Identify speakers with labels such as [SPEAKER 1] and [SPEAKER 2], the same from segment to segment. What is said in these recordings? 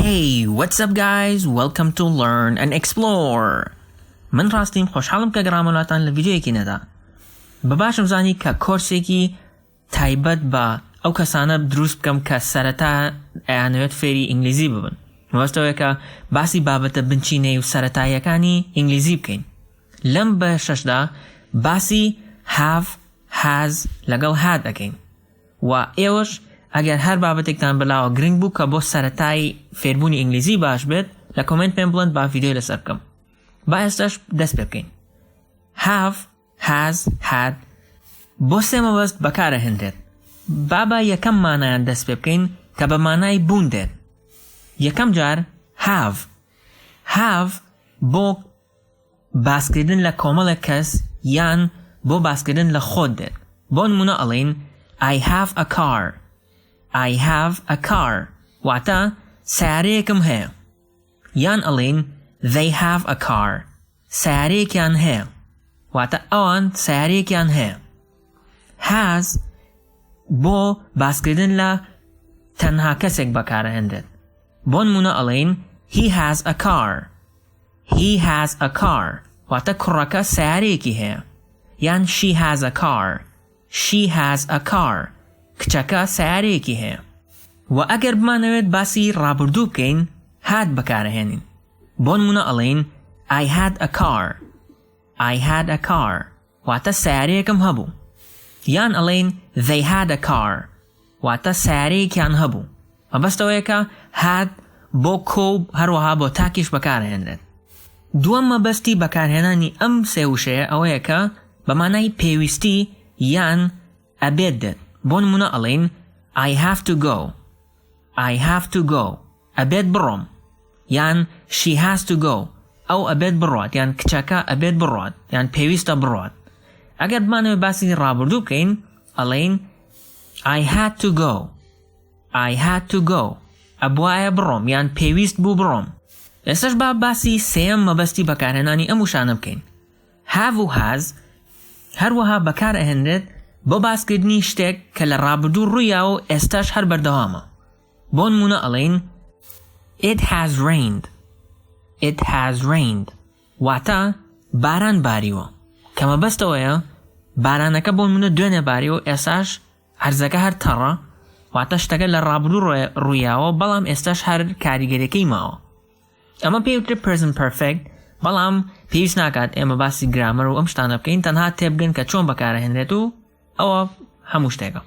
[SPEAKER 1] Hey, what's up guys? Welcome to Learn and Explore. من راستیم خوشحالم که گرامولاتان لویدیویەکی نەدا. بەباشم زانی کە کۆرسێکی تایبەت بە ئەو کەسانە دروست بکەم کە سەرەتا ئەیانەوێت فێری ئینگلیزی ببن. مەبەستەوەیە کە باسی بابەتە بنچینەی و سەرەتاییەکانی ئینگلیزی بکەین. لەم بەشەشدا باسی have, has لەگەڵ had دەکەین. و ئێوەش ئەگەر هەر بابەتێکتان بەلاوە گرنگ بوو کە بۆ سەرەتای فێربوونی ئینگلیزی باش بێت لە کۆمنت پێم بڵێن با ڤیدیۆی لەسەر بکەم. با ئێستاش دەست پێ بکەین. have, has, had بۆ سێ مەبەست بەکارەهێنرێت. بابا یەکەم مانایان دەست پێ بکەین کە بە مانای بوون دێت. یەکەم جار have بۆ باسکردن لە کۆمەڵێک کەس یان بۆ باسکردن لە خۆت دێت. بۆ نمونە ئەڵێین I have a car. I have a car. واتە سیارەیەکم هەیە. یان ئەڵێن they have a car. سیارەیەکیان هەیە. واتە ئەوان سیارەیەکیان هەیە. has بۆ باسکردن لە تەنها کەسێک بەکارەهێنرێت. بۆ نمونە ئەڵێن he has a car. He has a car. واتە کوڕەکە سیارەیەکی هەیە. یان she has a car. She has a car. کچەکە سیارەیەکی هەیە. و ئەگەر بمانەوێت باسی ڕابردوو بکەین had بەکارەهێنین. بۆ نمونە ئەڵێن I had a car. I had a car. واتە سیارەیەکم هەبوو. یان ئەڵێن they had a car. واتە سیارەیەکیان هەبوو. مەبەستەوەیە کە had بۆ کۆ هەروەها بۆ تاکیش بەکارهێنرێت. دووەم مەبەستی بەکارهێنانی ئەم سێ وشەیە ئەوەیە کە بە مانای پێویستی یان ئەبێت دێت. بۆ نمونە ئەڵێن I have to go. I have to go. ئەبێت بڕۆم. یان she has to go. ئەو ئەبێت بڕات یان کچەکە ئەبێت بڕات یان پێویستە بڕات. ئەگەر بمانەوێت باسی ڕابردوو بکەین ئەڵێن I had to go. I had to go. ئەبوایە بڕۆم یان پێویست بوو بڕۆم. ئێستاش با باسی سێم مەبەستی بەکارهێنانی ئەم وشانە بکەین. have و has هەروەها بەکارئەهێنرێت بۆ باسکردنی شتێک کە لە ڕابردوو ڕوویاوە ئێستاش هەر بەردەوامە. بۆ نمونە ئەڵێن It has rained. It has rained. واتە باران باریوە. کە مەبەستەوەیە بارانەکە بۆ نمونە دوێنێ باریوە ئێستاش هەرزەکە هەر تەڕە واتە شتەکە لە ڕابردوو ڕوویاوە بەڵام ئێستاش هەر کاریگەریەکەی ماوە. ئەمە پێوترێت present perfect بەڵام پێویست ناکات ئێمە باسی گرامەر و ئەم شتانە بکەین تەنها تێبگەن کە چۆن بەکارەهێنرێت و ئەوە هەموو شتێکە.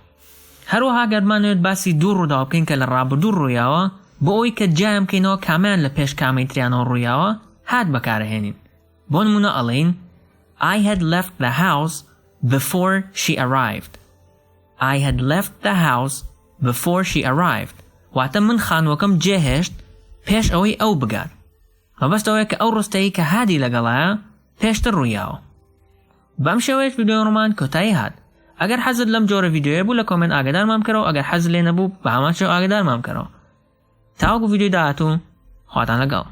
[SPEAKER 1] هەروەها گەرمانوێت باسی دوو ڕوودا بکەین کە لە ڕابردوو ڕوویاوە بۆ ئەوی کە جیان بکەینەوە کامیان لە پێش کامی تریانەوە ڕوویاوە هات بەکارەهێنین. بۆ نمونە ئەڵێن I had left the house before she arrived. I had left the house before she arrived. واتە من خانووەکەم جێهێشت پێش ئەوەی ئەو بگات. مەبەستەوەیە کە ئەو ڕستەیە کە هادی لەگەڵایە پێشتر ڕوویاوە. بەم شێوەیەش ڤیدیۆڕمان کۆتایی هات. ئەگەر حەزت لەم جۆرە ڤیدیۆیە بوو لە کۆمنت ئاگادارمان بکەرەوە ئەگەر حەزت لێ نەبوو بە هەمان شێوە ئاگادارمان بکەرەوە. تاوەکو ڤیدیۆی داهاتوو خواتان لەگەڵ.